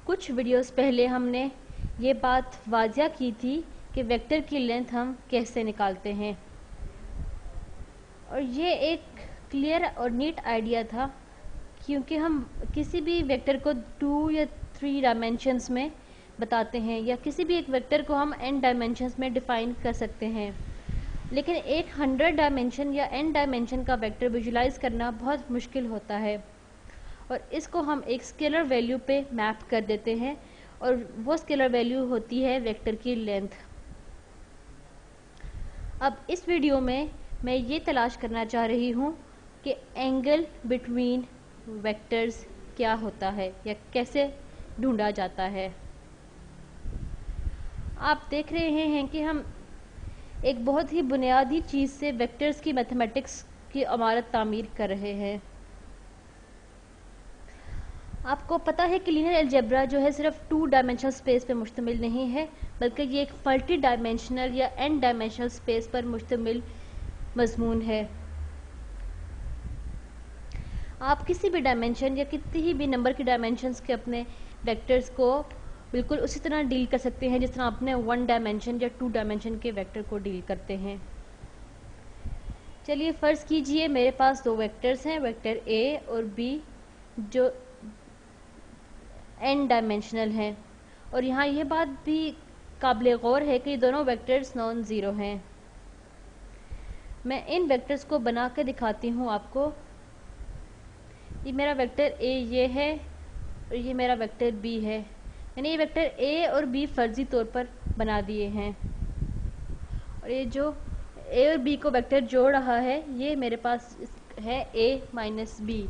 कुछ वीडियोस पहले हमने ये बात वाज़िया की थी कि वेक्टर की लेंथ हम कैसे निकालते हैं, और ये एक क्लियर और नीट आइडिया था, क्योंकि हम किसी भी वेक्टर को 2 या 3 डायमेंशंस में बताते हैं, या किसी भी एक वेक्टर को हम n डायमेंशंस में डिफाइन कर सकते हैं। लेकिन एक 100 डायमेंशन या n डायमेंशन का वेक्टर विजुलाइज करना बहुत मुश्किल होता है, और इसको हम एक स्केलर वैल्यू पे मैप कर देते हैं, और वो स्केलर वैल्यू होती है वेक्टर की लेंथ। अब इस वीडियो में मैं ये तलाश करना चाह रही हूँ कि एंगल बिटवीन वेक्टर्स क्या होता है या कैसे ढूंढा जाता है। आप देख रहे हैं कि हम एक बहुत ही बुनियादी चीज़ से वेक्टर्स की मैथमेटिक्स की इमारत तामीर कर रहे हैं। आपको पता है कि लीनियर अलजेब्रा जो है सिर्फ 2 डायमेंशनल स्पेस पर मुश्तमिल नहीं है, बल्कि ये एक मल्टी डायमेंशनल या n डायमेंशनल स्पेस पर मुश्तमिल मजमून है। आप किसी भी डायमेंशन या कितनी भी नंबर की डायमेंशंस के अपने वेक्टर्स को बिल्कुल उसी तरह डील कर सकते हैं जिस तरह अपने 1 डायमेंशन या 2 डायमेंशन के वेक्टर को डील करते हैं। चलिए फ़र्ज़ कीजिए मेरे पास 2 वेक्टर्स हैं, वेक्टर a और b, जो n डायमेंशनल हैं, और यहाँ यह बात भी काबिल गौर है कि दोनों वेक्टर्स नॉन ज़ीरो हैं। मैं इन वेक्टर्स को बना के दिखाती हूँ आपको। ये मेरा वेक्टर a ये है, और ये मेरा वेक्टर b है। मैंने ये वेक्टर a और b फर्जी तौर पर बना दिए हैं, और ये जो a और b को वेक्टर जोड़ रहा है ये मेरे पास है a माइनस b।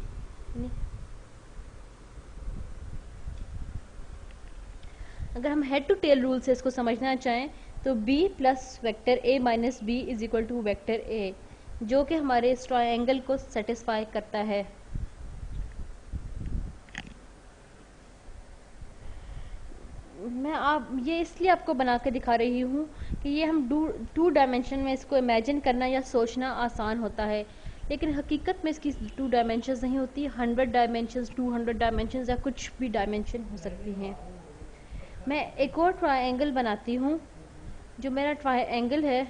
अगर हम हेड टू टेल रूल से इसको समझना चाहें तो b plus vector a minus b is equal to vector a, जो कि हमारे इस ट्रायंगल को सेटिस्फाई करता है। मैं ये इसलिए आपको बना के दिखा रही हूँ कि ये हम 2 डायमेंशन में इसको इमेजिन करना या सोचना आसान होता है, लेकिन हकीकत में इसकी 2 डायमेंशंस नहीं होती, 100 डायमेंशंस, 200 डायमेंशंस या कुछ भी डायमेंशन हो सकती हैं। मैं एक और ट्रायंगल बनाती हूँ। जो मेरा ट्रायंगल है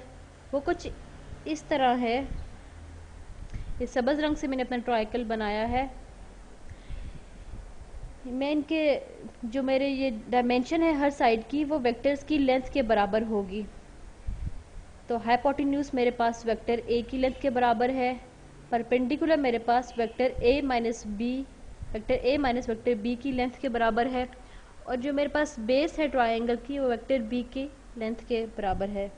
वो कुछ इस तरह है। ये सब्ज़ रंग से मैंने अपना ट्रायंगल बनाया है। मैं इनके जो मेरे ये डायमेंशन है हर साइड की, वो वेक्टर्स की लेंथ के बराबर होगी। तो हाइपोटेन्यूज मेरे पास वेक्टर a की लेंथ के बराबर है, परपेंडिकुलर मेरे पास vector a minus vector b की लेंथ के बराबर है, और जो मेरे पास बेस है ट्रायंगल की वो वेक्टर b की लेंथ के बराबर है।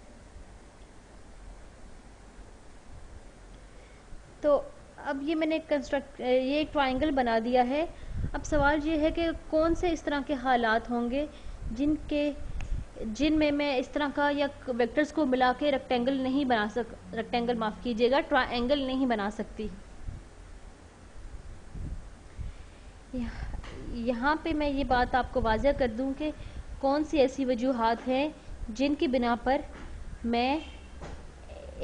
तो अब ये मैंने ये एक ट्रायंगल बना दिया है। अब सवाल ये है कि कौन से इस तरह के हालात होंगे जिनमें मैं इस तरह का या वेक्टर्स को मिला के रेक्टेंगल माफ़ कीजिएगा, ट्रायंगल नहीं बना सकती। यहाँ पे मैं ये बात आपको वाज़ह कर दूँ कि कौन सी ऐसी वजूहात हैं जिनकी बिना पर मैं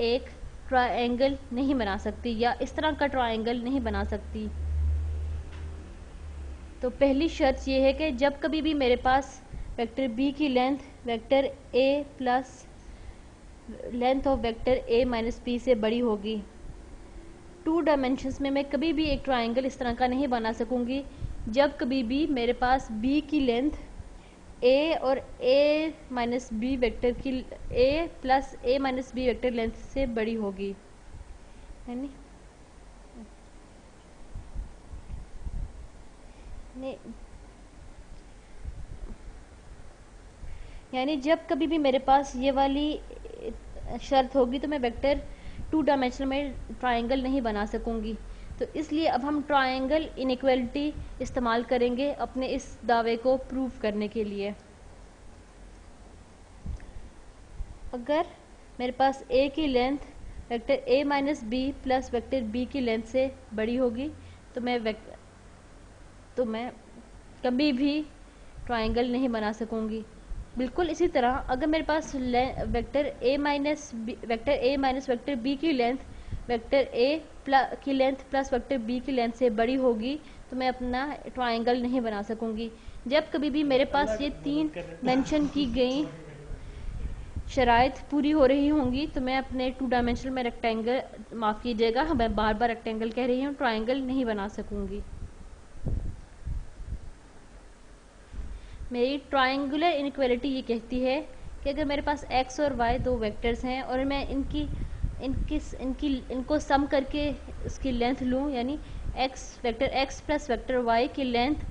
एक ट्रायंगल नहीं बना सकती या इस तरह का ट्रायंगल नहीं बना सकती। तो पहली शर्त ये है कि जब कभी भी मेरे पास वेक्टर b की length vector a plus length of vector a minus b से बड़ी होगी। 2 डायमेंशंस में मैं कभी भी एक ट्रायंगल इस तरह का नहीं बना सकूंगी जब कभी भी मेरे पास b की लेंथ a और a माइनस b वेक्टर की a plus a minus b vector length से बड़ी होगी, है नी? यानी जब कभी भी मेरे पास ये वाली शर्त होगी तो मैं वेक्टर 2 डायमेंशनल में ट्रायंगल नहीं बना सकूंगी। तो इसलिए अब हम ट्रायंगल इनइक्वालिटी इस्तेमाल करेंगे अपने इस दावे को प्रूव करने के लिए। अगर मेरे पास a की length vector a minus b plus vector b की लेंथ से बड़ी होगी तो मैं कभी भी ट्रायंगल नहीं बना सकूंगी। बिल्कुल इसी तरह अगर मेरे पास vector a minus vector b की लेंथ वेक्टर a की लेंथ प्लस वेक्टर b की लेंथ से बड़ी होगी तो मैं अपना ट्रायंगल नहीं बना सकूंगी। जब कभी भी मेरे पास ये 3 मेंशन की गई शराइत पूरी हो रही होंगी तो मैं अपने 2 डायमेंशनल में रेक्टेंगल, माफ़ कीजिएगा मैं बार बार रेक्टेंगल कह रही हूँ, ट्राइंगल नहीं बना सकूंगी। मेरी ट्राइंगुलर इनइक्वालिटी ये कहती है कि अगर मेरे पास x और y दो वेक्टर्स हैं और मैं इनको सम करके इसकी लेंथ लूँ, यानी vector x plus vector y की लेंथ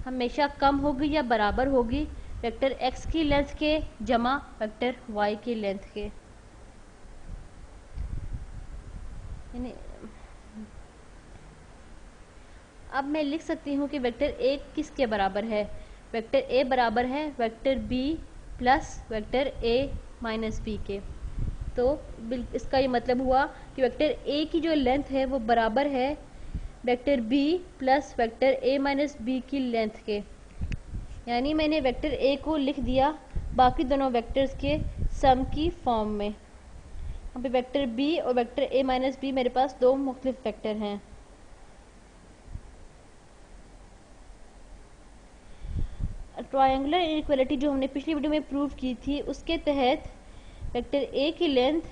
हमेशा कम होगी या बराबर होगी वेक्टर x की लेंथ के जमा वेक्टर y की लेंथ के। यानी अब मैं लिख सकती हूँ कि वेक्टर a किसके बराबर है। वेक्टर a बराबर है vector b plus vector a minus b के। तो इसका ये मतलब हुआ कि वेक्टर a की जो लेंथ है वो बराबर है vector b plus vector a minus b की लेंथ के। यानी मैंने वेक्टर a को लिख दिया बाकी दोनों वेक्टर्स के सम की फॉर्म में। यहाँ पे वेक्टर b और वेक्टर a माइनस b मेरे पास दो मुख्तलिफ वेक्टर हैं। ट्रायंगुलर इनइक्वालिटी जो हमने पिछली वीडियो में प्रूव की थी उसके तहत वेक्टर a की लेंथ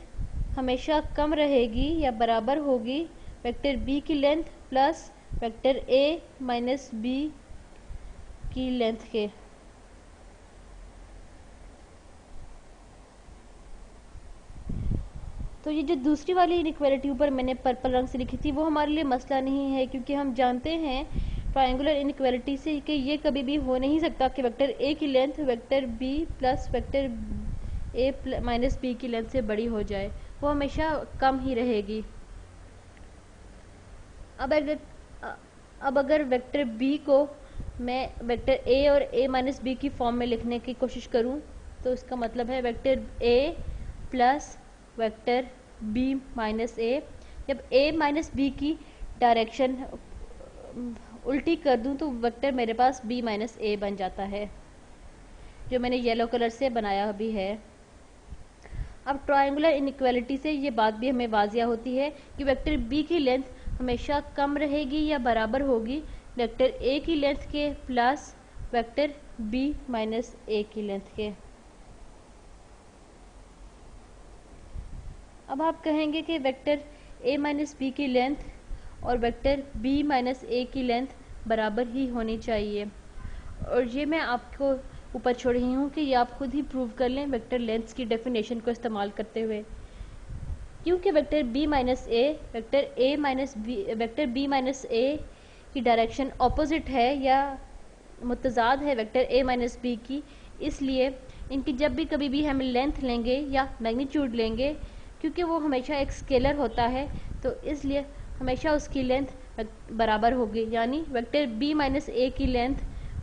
हमेशा कम रहेगी या बराबर होगी वेक्टर b की length plus vector a minus b की लेंथ के। तो ये जो दूसरी वाली इनइक्वालिटी ऊपर मैंने पर्पल रंग से लिखी थी वो हमारे लिए मसला नहीं है, क्योंकि हम जानते हैं ट्रायंगुलर इनइक्वालिटी से कि ये कभी भी हो नहीं सकता कि वेक्टर a की length vector b plus vector a minus b की लेंथ से बड़ी हो जाए, वो हमेशा कम ही रहेगी। अब अगर वेक्टर b को मैं वेक्टर a और a माइनस b की फॉर्म में लिखने की कोशिश करूं तो इसका मतलब है vector a plus vector b minus a। जब a माइनस b की डायरेक्शन उल्टी कर दूं तो वेक्टर मेरे पास b माइनस a बन जाता है, जो मैंने येलो कलर से बनाया भी है। अब ट्रायंगुलर इनइक्वालिटी से ये बात भी हमें वाजिया होती है कि वेक्टर b की लेंथ हमेशा कम रहेगी या बराबर होगी वेक्टर a की लेंथ के plus vector b minus a की लेंथ के। अब आप कहेंगे कि वेक्टर a माइनस b की लेंथ और वेक्टर b माइनस a की लेंथ बराबर ही होनी चाहिए, और ये मैं आपको ऊपर छोड़ रही हूँ कि ये आप खुद ही प्रूव कर लें वेक्टर लेंथ्स की डेफिनेशन को इस्तेमाल करते हुए। क्योंकि vector b minus a vector b minus a की डायरेक्शन ऑपोजिट है या मुतजाद है वेक्टर a माइनस b की, इसलिए इनकी जब भी कभी भी हम लेंथ लेंगे या मैग्नीट्यूड लेंगे, क्योंकि वो हमेशा एक स्केलर होता है तो इसलिए हमेशा उसकी लेंथ बराबर होगी, यानी वेक्टर b माइनस a की लेंथ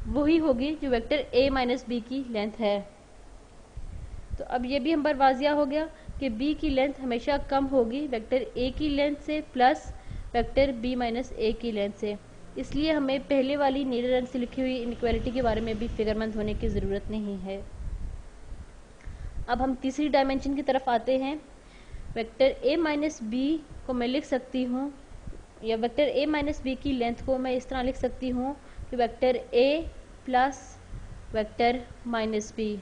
वही होगी जो वेक्टर a माइनस b की लेंथ है। तो अब ये भी हम पर वाजिया हो गया कि b की लेंथ हमेशा कम होगी वेक्टर a की लेंथ से plus vector b minus a की लेंथ से, इसलिए हमें पहले वाली नीले रंग से लिखी हुई इनइक्वालिटी के बारे में भी फिक्रमंद होने की ज़रूरत नहीं है। अब हम तीसरी डायमेंशन की तरफ आते हैं। वेक्टर a माइनस b को मैं लिख सकती हूँ, या वेक्टर a माइनस b की लेंथ को मैं इस तरह लिख सकती हूँ कि vector a plus vector minus b।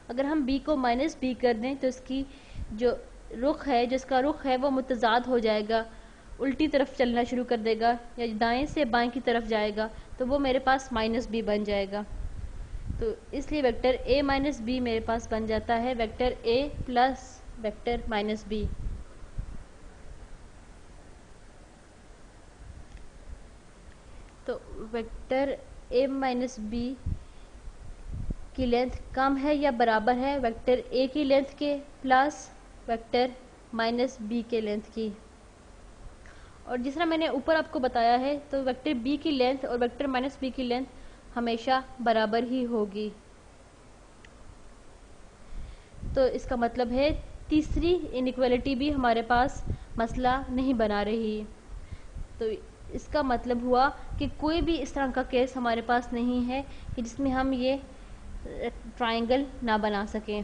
अगर हम b को माइनस b कर दें तो इसकी जो रुख है, जिसका रुख है वो मुतजाद हो जाएगा, उल्टी तरफ चलना शुरू कर देगा या दाएं से बाएं की तरफ जाएगा, तो वो मेरे पास माइनस b बन जाएगा। तो इसलिए वेक्टर a माइनस b मेरे पास बन जाता है vector a plus vector minus b। तो वेक्टर a माइनस b की लेंथ कम है या बराबर है वेक्टर a की लेंथ के प्लस वेक्टर माइनस b के लेंथ की। और जिस तरह मैंने ऊपर आपको बताया है तो वेक्टर b की लेंथ और वेक्टर माइनस b की लेंथ हमेशा बराबर ही होगी। तो इसका मतलब है तीसरी इनइक्वालिटी भी हमारे पास मसला नहीं बना रही। तो इसका मतलब हुआ कि कोई भी इस तरह का केस हमारे पास नहीं है कि जिसमें हम ये ट्रायंगल ना बना सकें।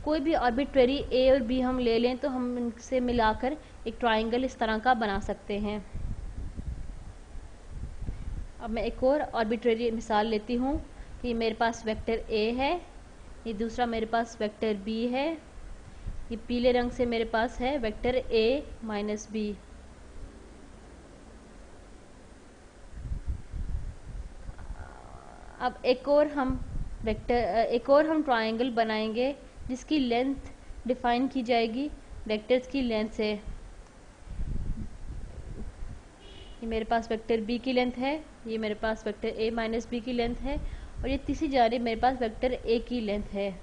कोई भी आर्बिट्रेरी a और b हम ले लें तो हम इनसे मिलाकर एक ट्रायंगल इस तरह का बना सकते हैं। अब मैं एक और आर्बिट्रेरी मिसाल लेती हूँ कि मेरे पास वेक्टर ए है, ये दूसरा मेरे पास वेक्टर बी है, ये पीले रंग से मेरे पास है वेक्टर ए माइनस बी। अब एक और हम ट्रायंगल बनाएंगे जिसकी लेंथ डिफाइन की जाएगी वेक्टर्स की लेंथ से। ये मेरे पास वेक्टर बी की लेंथ है, ये मेरे पास वेक्टर ए माइनस बी की लेंथ है, और ये तीसरी जानिब मेरे पास वेक्टर ए की लेंथ है।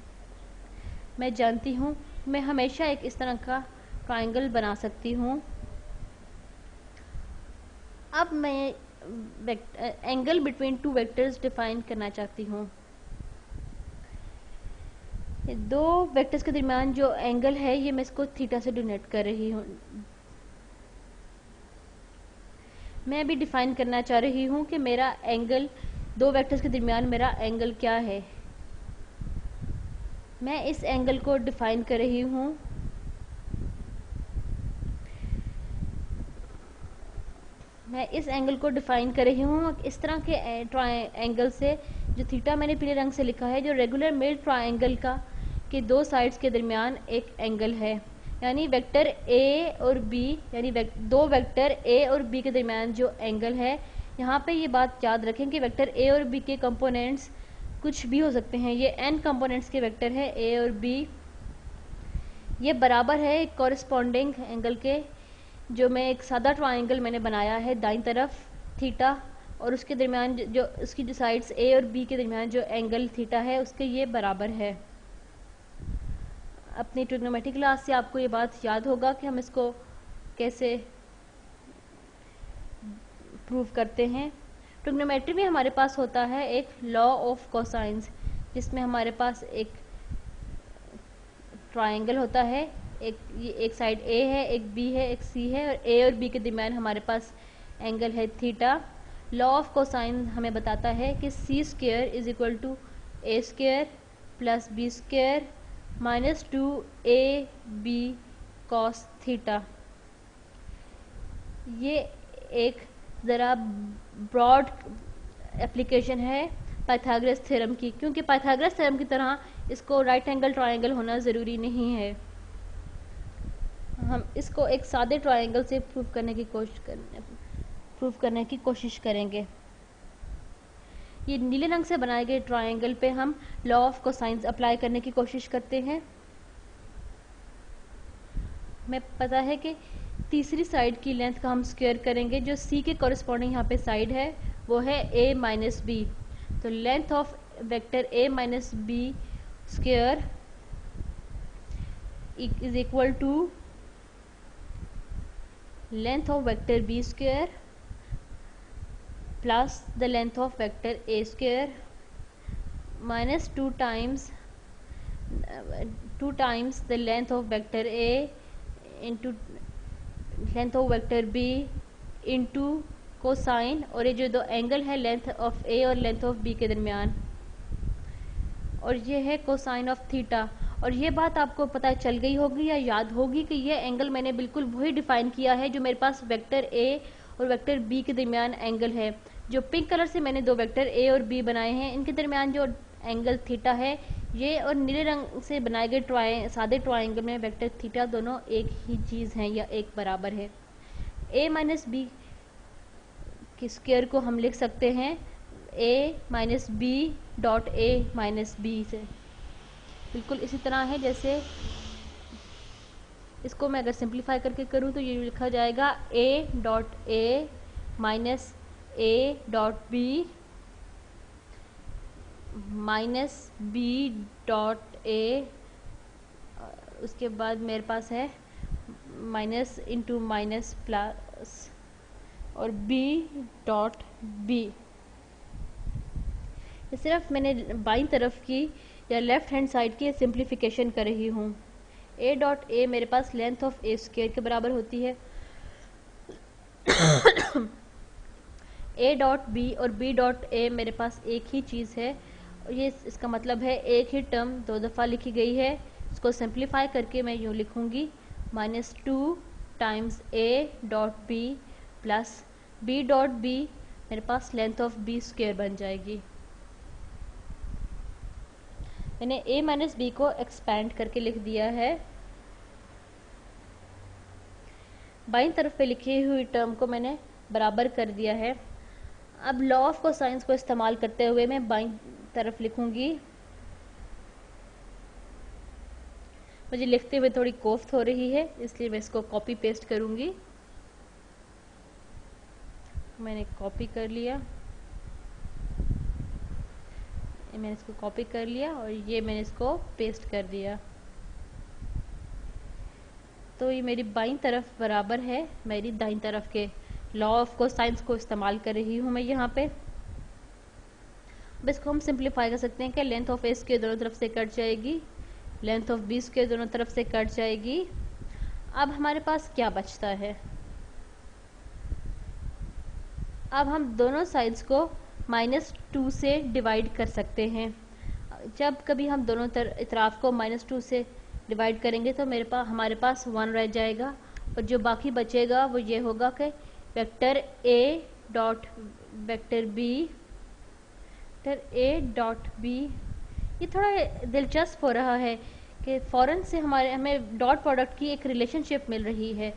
मैं जानती हूँ मैं हमेशा एक इस तरह का ट्रायंगल बना सकती हूँ। अब मैं angle between two vectors define करना चाहती हूँ। दो वेक्टर्स के दरमियान जो एंगल है ये मैं इसको थीटा से डिनोट कर रही हूँ। मैं अभी डिफाइन करना चाह रही हूँ कि मेरा एंगल दो वेक्टर्स के दरमियान मेरा एंगल क्या है। मैं इस एंगल को डिफाइन कर रही हूँ इस तरह के एंगल से जो थीटा मैंने पीले रंग से लिखा है, जो रेगुलर मिड ट्रायंगल का के दो साइड्स के दरमियान एक एंगल है, यानी वेक्टर ए और बी, यानी दो वेक्टर ए और बी के दरमियान जो एंगल है। यहाँ पे ये बात याद रखें कि वेक्टर ए और बी के कंपोनेंट्स कुछ भी हो सकते हैं। ये n कंपोनेंट्स के वेक्टर है ए और बी। ये बराबर है एक कॉरेस्पॉन्डिंग एंगल के, जो मैं एक सादा ट्रायंगल मैंने बनाया है दाईं तरफ थीटा, और उसके दरमियान जो उसकी जो साइड्स ए और बी के दरमियान जो एंगल थीटा है उसके ये बराबर है। अपनी ट्रिग्नोमेट्री क्लास से आपको ये बात याद होगा कि हम इसको कैसे प्रूव करते हैं। ट्रिग्नोमेट्री में हमारे पास होता है एक लॉ ऑफ कोसाइंस, जिसमें हमारे पास एक ट्रायंगल होता है, एक साइड ए है, एक बी है, एक सी है, और ए और बी के दरमियान हमारे पास एंगल है थीटा। लॉ ऑफ कोसाइन हमें बताता है कि C square is equal to A square plus B square minus 2 AB cos theta. ये एक ज़रा ब्रॉड एप्लीकेशन है पाइथागोरस थ्योरम की, क्योंकि पाइथागोरस थ्योरम की तरह इसको राइट एंगल ट्रायंगल होना ज़रूरी नहीं है। हम इसको एक सादे ट्रायंगल से प्रूव करने की कोशिश करेंगे। ये नीले रंग से बनाए गए ट्रायंगल पे हम लॉ ऑफ कोसाइंस अप्लाई करने की कोशिश करते हैं। हमें पता है कि तीसरी साइड की लेंथ का हम स्क्वायर करेंगे, जो सी के कॉरेस्पॉन्डिंग यहाँ पे साइड है वो है ए माइनस बी। तो length of vector A minus B square is equal to length of vector B square plus the length of vector a square minus 2 times the length of vector a into length of vector b into cosine, और ये जो दो angle है length of a और length of b के दरमियान, और ये है कोसाइन ऑफ थीटा। और ये बात आपको पता चल गई होगी या याद होगी कि ये एंगल मैंने बिल्कुल वही डिफाइन किया है जो मेरे पास वेक्टर a और वेक्टर b के दरमियान एंगल है। जो पिंक कलर से मैंने दो वेक्टर ए और बी बनाए हैं, इनके दरमियान जो एंगल थीटा है ये, और नीले रंग से बनाए गए सादे ट्रायंगल में वेक्टर थीटा दोनों एक ही चीज़ हैं या एक बराबर है। ए माइनस बी की स्क्वायर को हम लिख सकते हैं A minus B dot A minus B से, बिल्कुल इसी तरह है जैसे इसको मैं अगर सिंप्लीफाई करके करूँ तो ये लिखा जाएगा A dot A minus A dot B minus B dot A, उसके बाद मेरे पास है माइनस इंटू माइनस प्लस और बी डॉट बी। सिर्फ मैंने बाईं तरफ की या लेफ्ट हैंड साइड की सिंप्लीफिकेशन कर रही हूँ। ए डॉट ए मेरे पास लेंथ ऑफ ए स्क्वायर के बराबर होती है। ए डॉट बी और बी डॉट ए मेरे पास एक ही चीज़ है, ये इसका मतलब है एक ही टर्म दो दफ़ा लिखी गई है। इसको सिंप्लीफाई करके मैं यूँ लिखूँगी -2 times A dot B plus B dot B मेरे पास लेंथ ऑफ बी स्क्वायर बन जाएगी। मैंने a माइनस बी को एक्सपैंड करके लिख दिया है। बाईं तरफ पे लिखी हुई टर्म को मैंने बराबर कर दिया है। अब लॉ ऑफ कोसाइंस को इस्तेमाल करते हुए मैं बाईं तरफ लिखूंगी। मुझे लिखते हुए थोड़ी कोफ्त हो रही है, इसलिए मैं इसको कॉपी पेस्ट करूंगी। मैंने कॉपी कर लिया, मैंने इसको कॉपी कर लिया और ये मैंने इसको पेस्ट कर दिया। तो ये मेरी बाईं तरफ बराबर है मेरी दाईं तरफ के। लॉ ऑफ कोसाइंस को इस्तेमाल कर रही हूँ मैं यहाँ पे। अब इसको हम सिंप्लीफाई कर सकते हैं कि लेंथ ऑफ ए स्क्वायर दोनों तरफ से कट जाएगी, लेंथ ऑफ बी स्क्वायर दोनों तरफ से कट जाएगी। अब हमारे पास क्या बचता है? अब हम दोनों साइड्स को -2 से डिवाइड कर सकते हैं। जब कभी हम दोनों इतराफ को -2 से डिवाइड करेंगे तो हमारे पास 1 रह जाएगा, और जो बाकी बचेगा वो ये होगा कि vector a dot vector b, ये थोड़ा दिलचस्प हो रहा है कि फ़ौरन से हमें डॉट प्रोडक्ट की एक रिलेशनशिप मिल रही है।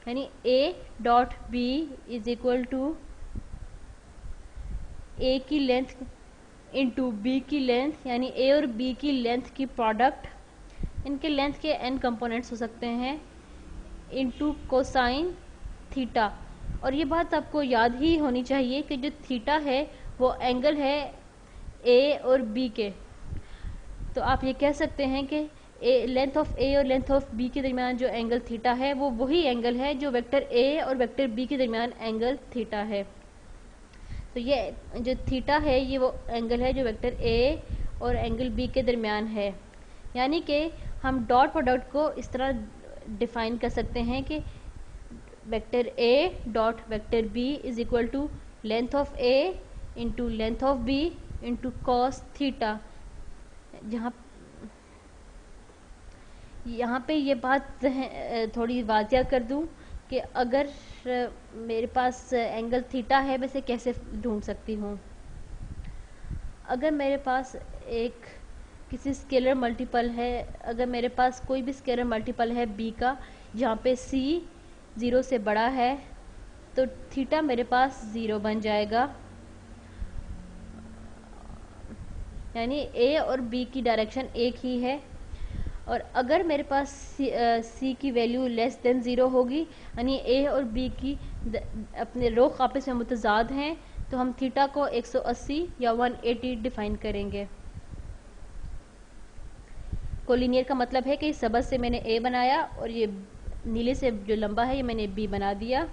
यानी a dot b is equal to a की लेंथ इंटू b की लेंथ, यानी a और b की लेंथ की प्रोडक्ट, इनके लेंथ के n कंपोनेंट्स हो सकते हैं, इंटू कोसाइन थीटा। और ये बात आपको याद ही होनी चाहिए कि जो थीटा है वो एंगल है a और b के। तो आप ये कह सकते हैं कि लेंथ ऑफ a और लेंथ ऑफ b के दरमियान जो एंगल थीटा है वो वही एंगल है जो वेक्टर a और वेक्टर b के दरमियान एंगल थीटा है। तो ये जो थीटा है ये वो एंगल है जो वेक्टर a और एंगल b के दरमियान है। यानी कि हम डॉट प्रोडक्ट को इस तरह डिफाइन कर सकते हैं कि vector a dot vector b is equal to length of a into length of b into cos theta. यहाँ पे ये बात थोड़ी वाजिया कर दूँ कि अगर मेरे पास एंगल थीटा है, मैं इसे कैसे ढूंढ सकती हूँ? अगर मेरे पास किसी स्केलर मल्टीपल है, अगर मेरे पास कोई भी स्केलर मल्टीपल है b का जहाँ पे c 0 से बड़ा है, तो थीटा मेरे पास 0 बन जाएगा। यानी a और b की डायरेक्शन एक ही है। और अगर मेरे पास c की वैल्यू लेस देन 0 होगी, यानी a और b की अपने रुख आपस में मुतजाद हैं, तो हम थीटा को 180 या 180 डिफाइन करेंगे। कोलिनियर का मतलब है कि इस सबद से मैंने a बनाया और ये नीले से जो लंबा है ये मैंने b बना दिया।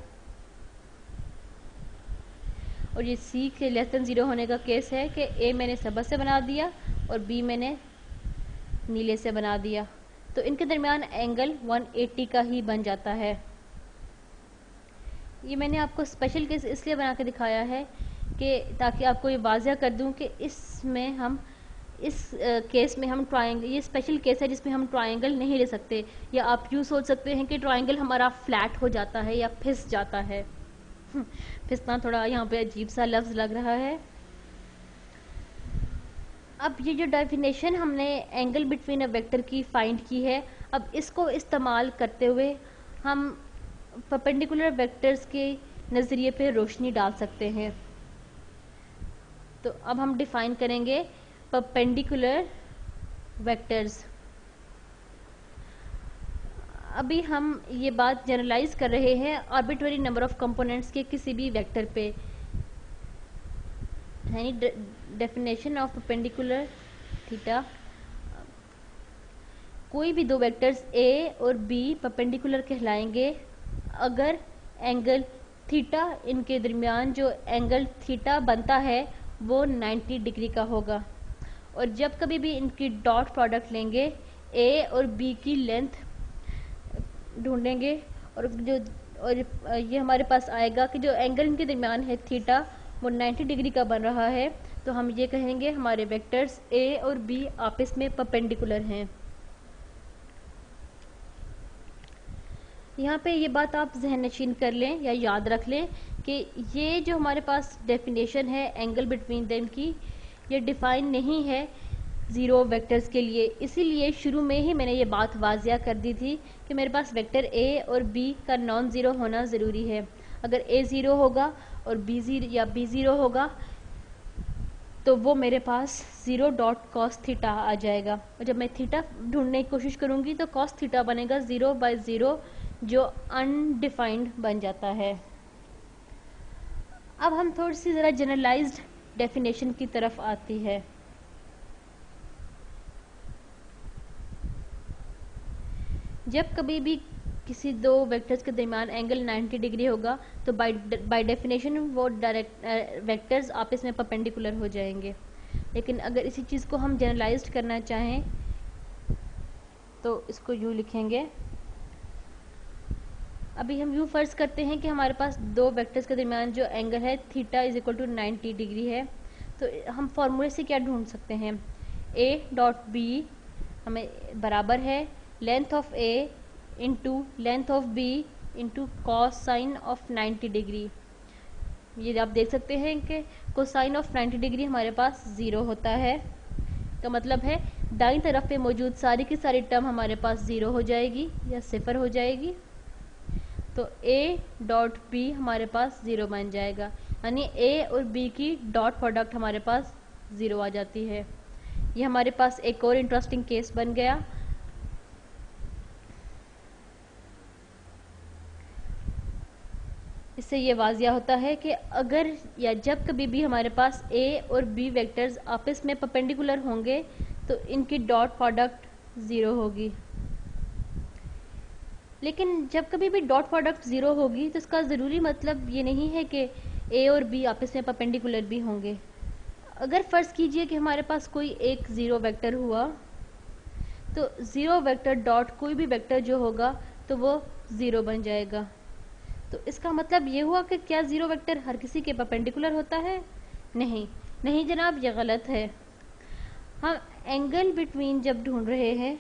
और ये c के लेस देन 0 होने का केस है कि a मैंने सबद से बना दिया और b मैंने नीले से बना दिया। तो इनके दरमियान एंगल 180 का ही बन जाता है। ये मैंने आपको स्पेशल केस इसलिए बना के दिखाया है कि ताकि आपको ये वाज़िया कर दूं कि इस केस में हम ट्रायंगल, ये स्पेशल केस है जिसमें हम ट्रायंगल नहीं ले सकते, या आप यूँ सोच सकते हैं कि ट्रायंगल हमारा फ्लैट हो जाता है या फिस जाता है। फिसना थोड़ा यहाँ पे अजीब सा लफ्ज़ लग रहा है। अब ये जो डेफिनेशन हमने एंगल बिटवीन अ वेक्टर की फाइंड की है, अब इसको इस्तेमाल करते हुए हम परपेंडिकुलर वेक्टर्स के नज़रिए पे रोशनी डाल सकते हैं। तो अब हम डिफाइन करेंगे परपेंडिकुलर वेक्टर्स। अभी हम ये बात जनरलाइज कर रहे हैं आर्बिट्ररी नंबर ऑफ कंपोनेंट्स के किसी भी वेक्टर पे, यानी डेफिनेशन ऑफ परपेंडिकुलर थीटा। कोई भी दो वेक्टर्स a और b परपेंडिकुलर कहलाएंगे अगर एंगल थीटा, इनके दरमियान जो एंगल थीटा बनता है वो 90 डिग्री का होगा। और जब कभी भी इनकी डॉट प्रोडक्ट लेंगे, a और b की लेंथ ढूंढेंगे और ये हमारे पास आएगा कि जो एंगल इनके दरमियान है थीटा वो 90 डिग्री का बन रहा है, तो हम ये कहेंगे हमारे वेक्टर्स a और b आपस में परपेंडिकुलर हैं। यहाँ पे ये बात आप जहन नशीन कर लें या याद रख लें कि ये जो हमारे पास डेफिनेशन है एंगल बिटवीन देम की, ये डिफाइन नहीं है ज़ीरो वेक्टर्स के लिए। इसीलिए शुरू में ही मैंने ये बात वाजिया कर दी थी कि मेरे पास वेक्टर ए और बी का नॉन ज़ीरो होना ज़रूरी है। अगर ए ज़ीरो होगा और बी ज़ीरो या बी ज़ीरो होगा तो वो मेरे पास ज़ीरो डॉट कॉस थीटा आ जाएगा, और जब मैं थीटा ढूंढने की कोशिश करूँगी तो कॉस थीटा बनेगा 0/0, जो अनडिफाइंड बन जाता है। अब हम थोड़ी सी ज़रा जनरलाइज्ड डेफिनेशन की तरफ आती है। जब कभी भी किसी दो वेक्टर्स के दरमियान एंगल 90 डिग्री होगा तो बाय डेफिनेशन वो डायरेक्ट वेक्टर्स आपस में परपेंडिकुलर हो जाएंगे। लेकिन अगर इसी चीज़ को हम जनरलाइज्ड करना चाहें तो इसको यूँ लिखेंगे। अभी हम यूँ फ़र्ज़ करते हैं कि हमारे पास दो वेक्टर्स के दरमियान जो एंगल है theta is equal to 90 degree है। तो हम फॉर्मूले से क्या ढूंढ सकते हैं? ए डॉट बी हमें बराबर है length of A into length of B into cos sine of 90 degree. ये आप देख सकते हैं कि कोसाइन ऑफ 90 डिग्री हमारे पास 0 होता है। का मतलब है दाईं तरफ पे मौजूद सारी की सारी टर्म हमारे पास 0 हो जाएगी या सिफर हो जाएगी। तो a डॉट बी हमारे पास 0 बन जाएगा, यानी a और b की डॉट प्रोडक्ट हमारे पास 0 आ जाती है। ये हमारे पास एक और इंटरेस्टिंग केस बन गया। इससे ये वाजिया होता है कि अगर या जब कभी भी हमारे पास a और b वेक्टर्स आपस में परपेंडिकुलर होंगे तो इनकी डॉट प्रोडक्ट 0 होगी। लेकिन जब कभी भी डॉट प्रोडक्ट 0 होगी तो इसका ज़रूरी मतलब ये नहीं है कि a और b आपस में परपेंडिकुलर भी होंगे। अगर फ़र्ज़ कीजिए कि हमारे पास कोई एक ज़ीरो वेक्टर हुआ तो ज़ीरो वेक्टर डॉट कोई भी वेक्टर जो होगा तो वो 0 बन जाएगा। तो इसका मतलब ये हुआ कि क्या ज़ीरो वेक्टर हर किसी के परपेंडिकुलर होता है? नहीं, नहीं जनाब, ये गलत है। हम एंगल बिटवीन जब ढूंढ रहे हैं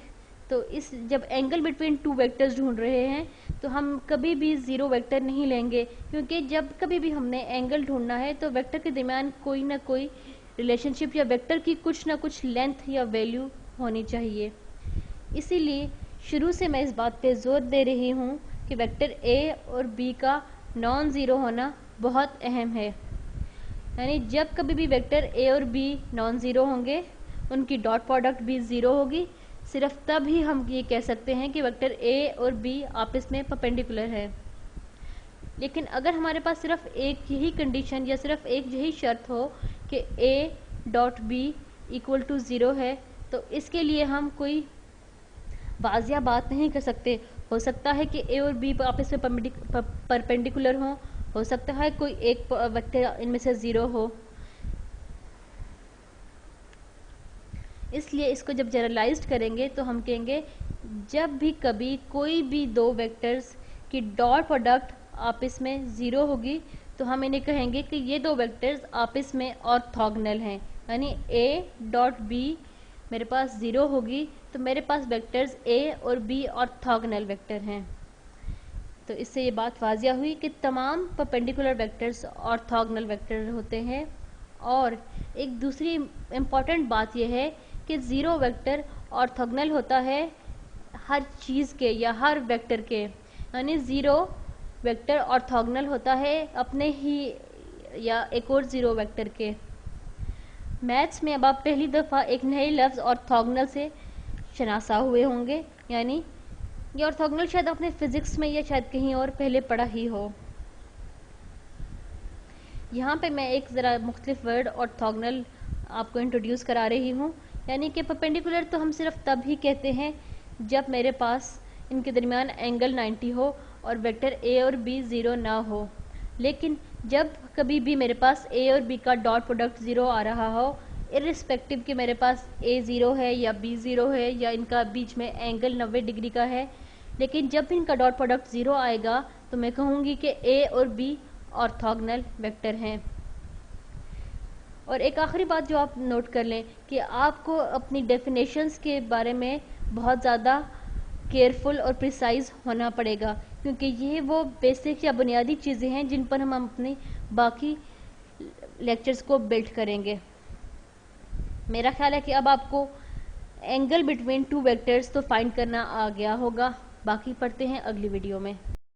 तो जब एंगल बिटवीन टू वेक्टर्स ढूंढ रहे हैं तो हम कभी भी ज़ीरो वेक्टर नहीं लेंगे, क्योंकि जब कभी भी हमने एंगल ढूंढना है तो वेक्टर के दरमियान कोई ना कोई रिलेशनशिप या वेक्टर की कुछ ना कुछ लेंथ या वैल्यू होनी चाहिए। इसीलिए शुरू से मैं इस बात पे जोर दे रही हूँ कि वेक्टर ए और बी का नॉन ज़ीरो होना बहुत अहम है। यानी जब कभी भी वेक्टर ए और बी नॉन ज़ीरो होंगे उनकी डॉट प्रोडक्ट भी 0 होगी। सिर्फ तब ही हम ये कह सकते हैं कि वेक्टर ए और बी आपस में परपेंडिकुलर है। लेकिन अगर हमारे पास सिर्फ एक यही कंडीशन या सिर्फ एक यही शर्त हो कि A dot B equal to 0 है तो इसके लिए हम कोई वाजिया बात नहीं कर सकते। हो सकता है कि ए और बी आपस में परपेंडिकुलर हो सकता है कोई एक वेक्टर इनमें से 0 हो। इसलिए इसको जब जनरलाइज्ड करेंगे तो हम कहेंगे जब भी कभी कोई भी दो वेक्टर्स की डॉट प्रोडक्ट आपस में 0 होगी तो हम इन्हें कहेंगे कि ये दो वेक्टर्स आपस में ऑर्थोगोनल हैं। यानी a डॉट बी मेरे पास 0 होगी तो मेरे पास वेक्टर्स a और b ऑर्थोगोनल वेक्टर हैं। तो इससे ये बात वाजिया हुई कि तमाम परपेंडिकुलर वेक्टर्स ऑर्थोगोनल वेक्टर होते हैं। और एक दूसरी इम्पॉर्टेंट बात यह है कि 0 वेक्टर ऑर्थोगोनल होता है हर चीज़ के या हर वेक्टर के, यानी 0 वेक्टर ऑर्थोगोनल होता है अपने ही या एक और 0 वेक्टर के। मैथ्स में अब आप पहली दफ़ा एक नए लफ्ज़ ऑर्थोगोनल से शनासा हुए होंगे, यानी ये ऑर्थोगोनल शायद आपने फिज़िक्स में या शायद कहीं और पहले पढ़ा ही हो। यहाँ पे मैं एक ज़रा मुख्तलिफ वर्ड ऑर्थोगोनल आपको इंट्रोड्यूस करा रही हूँ। यानी कि परपेंडिकुलर तो हम सिर्फ तब ही कहते हैं जब मेरे पास इनके दरमियान एंगल 90 हो और वेक्टर ए और बी 0 ना हो। लेकिन जब कभी भी मेरे पास ए और बी का डॉट प्रोडक्ट 0 आ रहा हो, इर्रिस्पेक्टिव कि मेरे पास ए 0 है या बी 0 है या इनका बीच में एंगल 90 डिग्री का है, लेकिन जब भी इनका डॉट प्रोडक्ट 0 आएगा तो मैं कहूँगी कि ए और बी ऑर्थोगोनल वेक्टर हैं। और एक आखिरी बात जो आप नोट कर लें कि आपको अपनी डेफिनेशंस के बारे में बहुत ज़्यादा केयरफुल और प्रिसाइज होना पड़ेगा, क्योंकि ये वो बेसिक या बुनियादी चीज़ें हैं जिन पर हम अपने बाकी लेक्चर्स को बिल्ड करेंगे। मेरा ख्याल है कि अब आपको एंगल बिटवीन टू वेक्टर्स तो फाइंड करना आ गया होगा। बाकी पढ़ते हैं अगली वीडियो में।